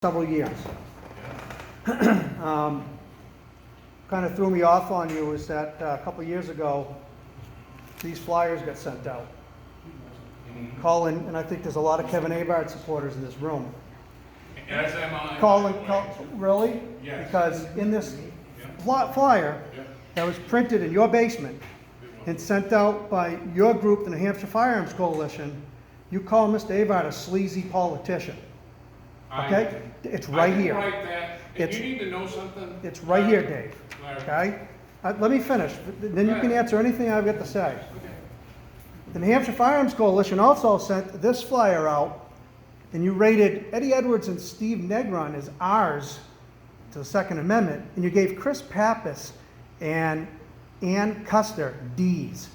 several years. Kind of threw me off on you is that a couple years ago, these flyers got sent out. Colin, and I think there's a lot of Kevin Abard supporters in this room. As am I. Colin, really? Yes. Because in this flyer that was printed in your basement and sent out by your group, the New Hampshire Firearms Coalition, you call Mr. Abard a sleazy politician. Okay? It's right here. I can write that. If you need to know something. It's right here, Dave. Larry. Okay? Let me finish, then you can answer anything I've got to say. Okay. The New Hampshire Firearms Coalition also sent this flyer out, and you rated Eddie Edwards and Steve Negron as R's to the Second Amendment, and you gave Chris Pappas and Ann Custer D's.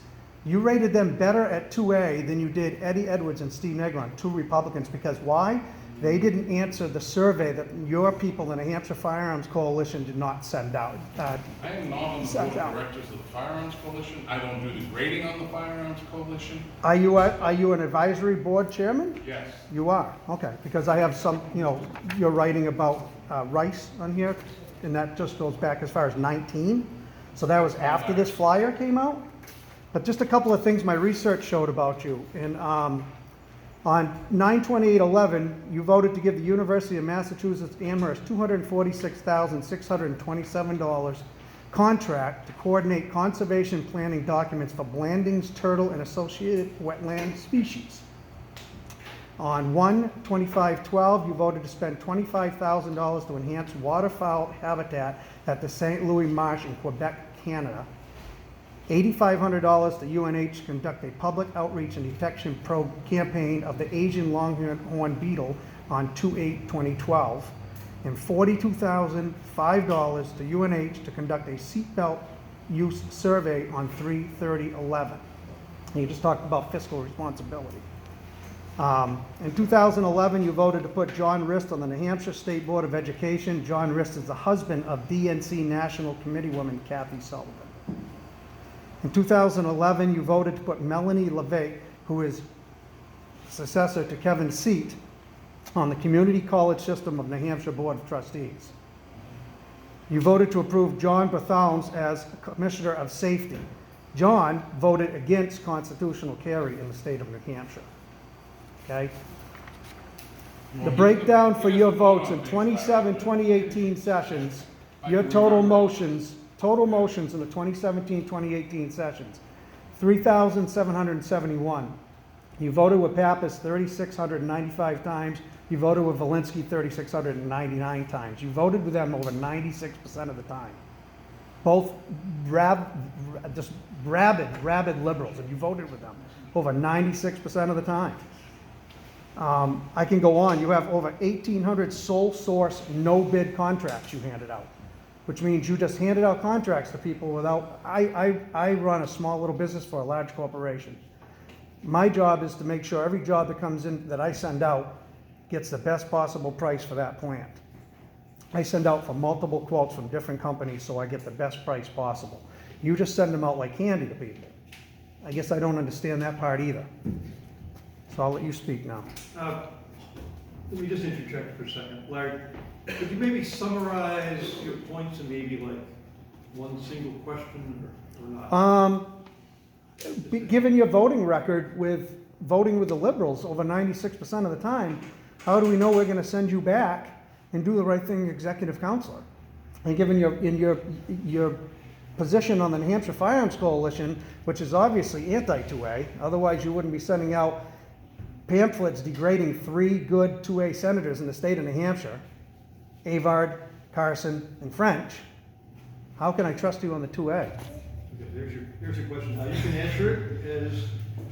You rated them better at 2A than you did Eddie Edwards and Steve Negron, two Republicans, because why? They didn't answer the survey that your people in the New Hampshire Firearms Coalition did not send out. I am not on the board of directors of the Firearms Coalition. I don't do the grading on the Firearms Coalition. Are you an advisory board chairman? Yes. You are, okay, because I have some, you're writing about Rice on here, and that just goes back as far as 19. So that was after this flyer came out. But just a couple of things my research showed about you. And on 9/28/11, you voted to give the University of Massachusetts Amherst $246,627 contract to coordinate conservation planning documents for Blandings, turtle, and associated wetland species. On 1/25/12, you voted to spend $25,000 to enhance waterfowl habitat at the St. Louis Marsh in Quebec, Canada. $8,500 to UNH to conduct a public outreach and detection campaign of the Asian longhorn beetle on 2/8/2012. And $42,005 to UNH to conduct a seatbelt use survey on 3/30/11. And you just talked about fiscal responsibility. In 2011, you voted to put John Rist on the New Hampshire State Board of Education. John Rist is the husband of DNC National Committee woman Kathy Sullivan. In 2011, you voted to put Melanie LeVay, who is successor to Kevin Seat, on the Community College System of New Hampshire Board of Trustees. You voted to approve John Berthauns as Commissioner of Safety. John voted against constitutional carry in the state of New Hampshire. Okay? The breakdown for your votes in 2018 sessions, your total motions in the 2017-2018 sessions, 3,771. You voted with Pappas 3,695 times. You voted with Valinsky 3,699 times. You voted with them over 96% of the time. Both just rabid liberals, and you voted with them over 96% of the time. I can go on. You have over 1,800 sole source, no bid contracts you handed out, which means you just handed out contracts to people without, I run a small little business for a large corporation. My job is to make sure every job that comes in that I send out gets the best possible price for that plant. I send out for multiple quotes from different companies so I get the best price possible. You just send them out like candy to people. I guess I don't understand that part either. So I'll let you speak now. Let me just interject for a second. Larry, could you maybe summarize your points in maybe like one single question or not? Given your voting record with voting with the Liberals over 96% of the time, how do we know we're going to send you back and do the right thing, executive counselor? And given your position on the New Hampshire Firearms Coalition, which is obviously anti-2A, otherwise you wouldn't be sending out pamphlets degrading 3 good 2A senators in the state of New Hampshire, Avard, Carson, and French. How can I trust you on the 2A? Okay, here's your question. How you can answer it is...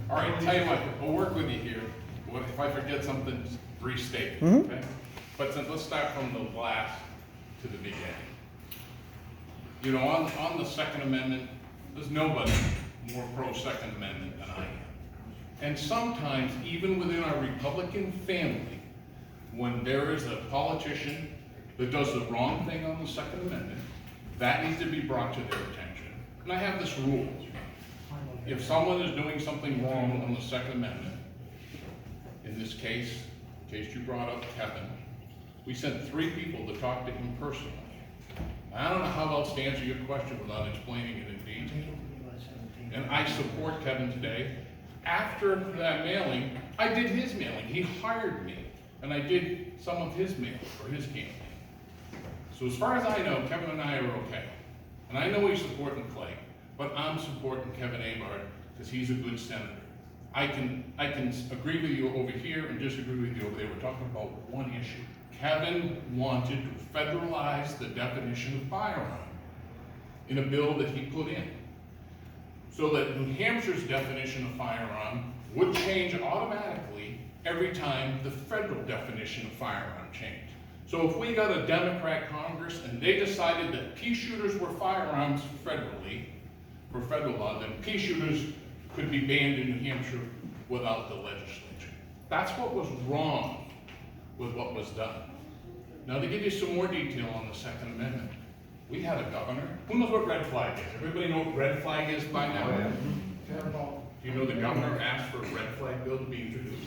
All right, tell you what, we'll work with you here. If I forget something, just restate, Mm-hmm. okay? But let's start from the last to the beginning. On the Second Amendment, there's nobody more pro-Second Amendment than I am. And sometimes, even within our Republican family, when there is a politician that does the wrong thing on the Second Amendment, that needs to be brought to their attention. And I have this rule. If someone is doing something wrong on the Second Amendment, in this case you brought up Kevin, We sent 3 people to talk to him personally. I don't know how else to answer your question without explaining it in detail. And I support Kevin today. After that mailing, I did his mailing. He hired me, and I did some of his mailing for his campaign. So as far as I know, Kevin and I are okay. And I know he's supporting Clay, but I'm supporting Kevin Abard because he's a good senator. I can agree with you over here and disagree with you over there. We're talking about one issue. Kevin wanted to federalize the definition of firearm in a bill that he put in, so that New Hampshire's definition of firearm would change automatically every time the federal definition of firearm changed. So if we got a Democrat Congress and they decided that pea shooters were firearms federally, for federal law, then pea shooters could be banned in New Hampshire without the legislature. That's what was wrong with what was done. Now, to give you some more detail on the Second Amendment, we had a governor. Who knows what red flag is? Everybody know what red flag is by now? Do you know the governor asked for a red flag bill to be introduced?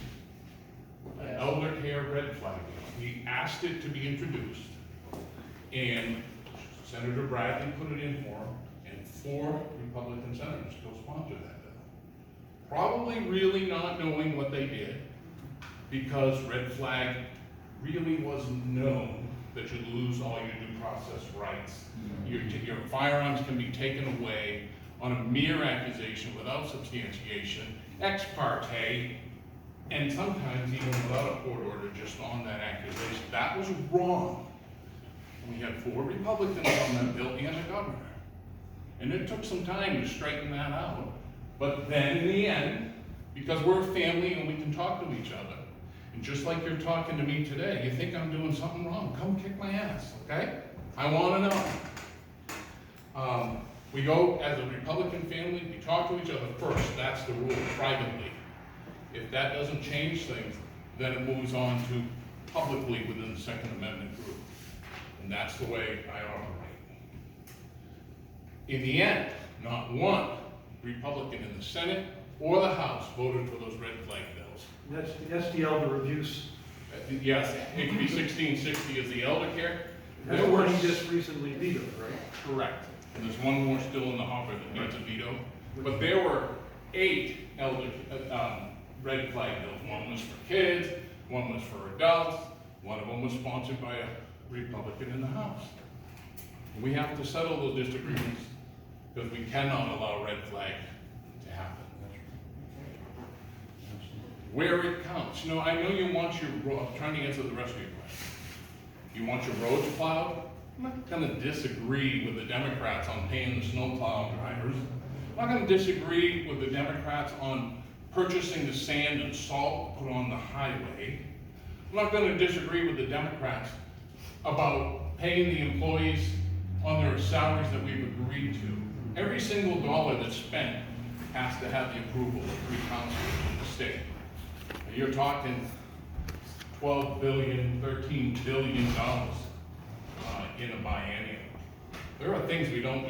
An elder care red flag bill. He asked it to be introduced, and Senator Bradley put it in for him, and 4 Republican senators co-sponsored that bill. Probably really not knowing what they did, because red flag really wasn't known that you lose all your due process rights. Your firearms can be taken away on a mere accusation without substantiation, ex parte, and sometimes even without a court order, just on that accusation. That was wrong. We had 4 Republicans on that bill and a governor. And it took some time to straighten that out. But then in the end, because we're a family and we can talk to each other, and just like you're talking to me today, you think I'm doing something wrong, come kick my ass, okay? I wanna know. We go as a Republican family, we talk to each other first, that's the rule, privately. If that doesn't change things, then it moves on to publicly within the Second Amendment group. And that's the way I operate. In the end, not one Republican in the Senate or the House voted for those red flag bills. That's the elder abuse. Yes, HB 1660 is the elder care. That's the one he just recently vetoed, right? Correct. And there's one more still in the hopper that needs a veto. But there were 8 red flag bills. One was for kids, one was for adults, one of them was sponsored by a Republican in the House. And we have to settle those disagreements because we cannot allow red flag to happen. Where it counts. You know, I know you want your road, I'm trying to answer the rest of your question. You want your roads plowed? I'm not gonna disagree with the Democrats on paying the snowplow drivers. I'm not gonna disagree with the Democrats on purchasing the sand and salt put on the highway. I'm not gonna disagree with the Democrats about paying the employees on their salaries that we've agreed to. Every single dollar that's spent has to have the approval of 3 councilors in the state. And you're talking $12 billion, $13 billion in a biennium. There are things we don't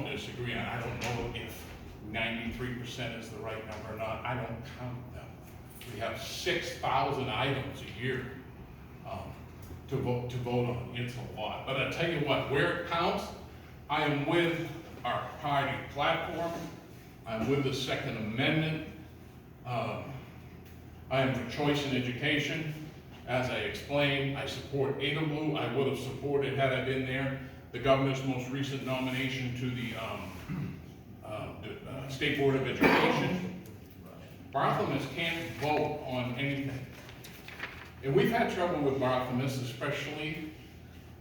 disagree on. I don't know if 93% is the right number or not. I don't count them. We have 6,000 items a year to vote on. It's a lot. But I tell you what, where it counts, I am with our party platform. I'm with the Second Amendment. I am for choice in education. As I explained, I support Ada Blue. I would have supported, had I been there, the governor's most recent nomination to the State Board of Education. Barthelmess can't vote on anything. And we've had trouble with Barthelmess, especially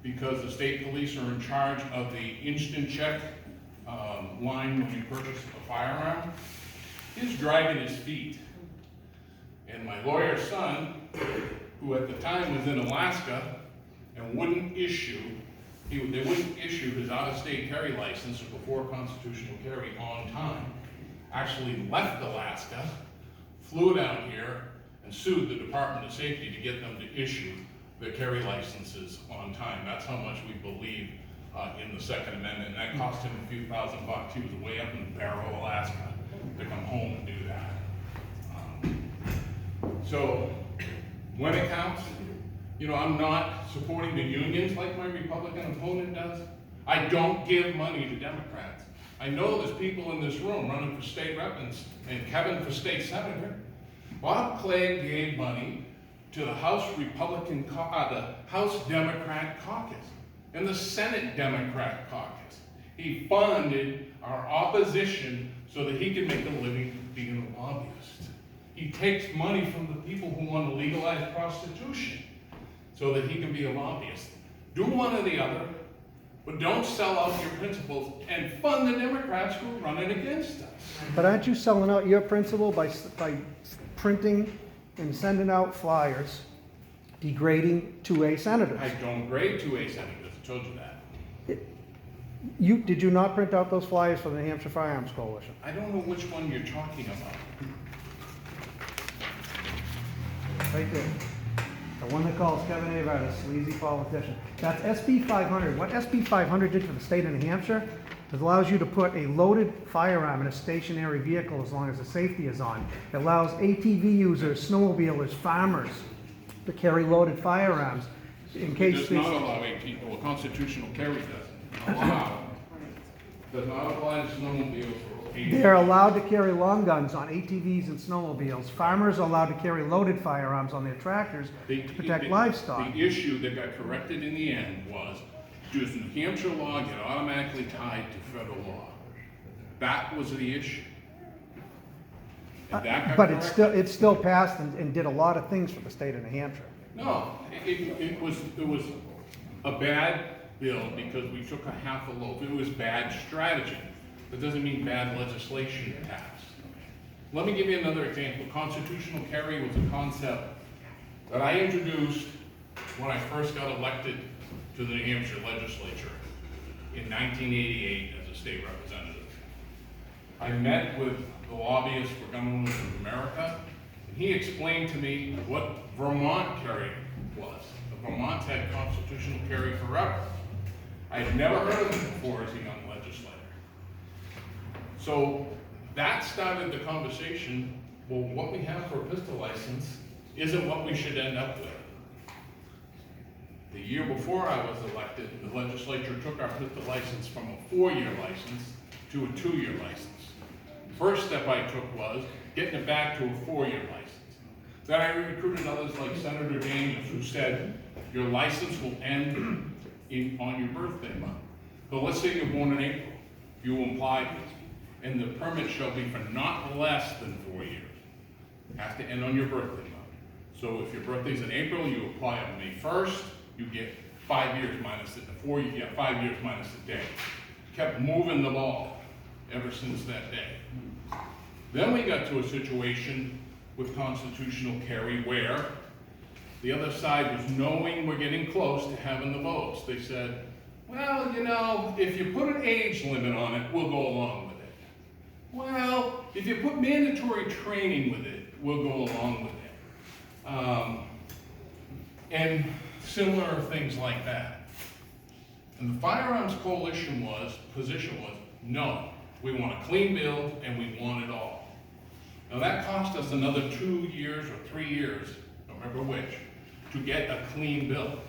because the state police are in charge of the instant check line when you purchase a firearm. He's dragging his feet. And my lawyer's son, who at the time was in Alaska and wouldn't issue, they wouldn't issue his out-of-state carry license before constitutional carry on time, actually left Alaska, flew down here, and sued the Department of Safety to get them to issue the carry licenses on time. That's how much we believe in the Second Amendment, and that cost him a few $1,000s. He was way up in Barrow, Alaska, to come home and do that. So when it counts, You know, I'm not supporting the unions like my Republican opponent does. I don't give money to Democrats. I know there's people in this room running for state rep and Kevin for state senator. Bob Clegg gave money to the House the House Democrat caucus and the Senate Democrat caucus. He funded our opposition so that he could make a living being a lobbyist. He takes money from the people who want to legalize prostitution so that he can be a lobbyist. Do one or the other, but don't sell out your principles and fund the Democrats who are running against us. But aren't you selling out your principle by printing and sending out flyers degrading 2A senators? I don't grade 2A senators, I told you that. Did you not print out those flyers for the New Hampshire Firearms Coalition? I don't know which one you're talking about. Right there. The one that calls Kevin Avard a sleazy politician. That's SB 500. What SB 500 did for the state of New Hampshire, it allows you to put a loaded firearm in a stationary vehicle as long as the safety is on. It allows ATV users, snowmobilers, farmers to carry loaded firearms in It case does these... not allow AT, well, constitutional carry doesn't allow. Does not apply to snowmobiles or ATVs. They're allowed to carry long guns on ATVs and snowmobiles. Farmers are allowed to carry loaded firearms on their tractors to protect livestock. The issue that got corrected in the end was, does New Hampshire law get automatically tied to federal law? That was the issue. And that got But corrected. it still passed and did a lot of things for the state of New Hampshire. No, it was a bad bill because we took a half a loaf. It was bad strategy. That doesn't mean bad legislation passed. Let me give you another example. Constitutional carry was a concept that I introduced when I first got elected to the New Hampshire legislature in 1988 as a state representative. I met with the lobbyist for Gun Owners of America, and he explained to me what Vermont carry was. Vermont's had constitutional carry forever. I had never heard of it before as a young legislator. So that started the conversation, well, what we have for a pistol license isn't what we should end up with. The year before I was elected, the legislature took our pistol license from a 4-year license to a 2-year license. First step I took was getting it back to a 4-year license. Then I recruited others like Senator Daniels, who said, your license will end on your birthday month. So let's say you're born in April, you apply, and the permit shall be for not less than 4 years. It has to end on your birthday month. So if your birthday's in April, you apply on May 1st, you get 5 years minus the 4 years, yeah, 5 years minus the day. Kept moving the ball ever since that day. Then we got to a situation with constitutional carry where the other side was knowing we're getting close to having the votes. They said, well, you know, if you put an age limit on it, we'll go along with it. Well, if you put mandatory training with it, we'll go along with it. And similar things like that. And the Firearms Coalition position was, no, we want a clean bill and we want it all. Now that cost us another 2 years or 3 years, don't remember which, to get a clean bill.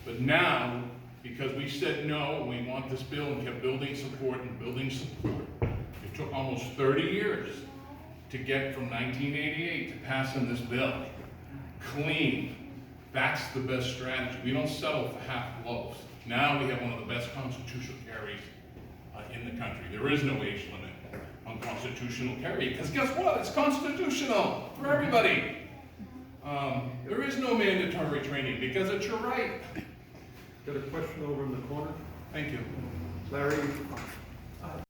But now, because we said no, we want this bill and kept building support and building support, it took almost 30 years to get from 1988 to passing this bill. Clean. That's the best strategy. We don't settle for half loaves. Now we have one of the best constitutional carries in the country. There is no age limit on constitutional carry, because guess what? It's constitutional for everybody. There is no mandatory training because it's your right. Got a question over in the corner? Thank you. Larry,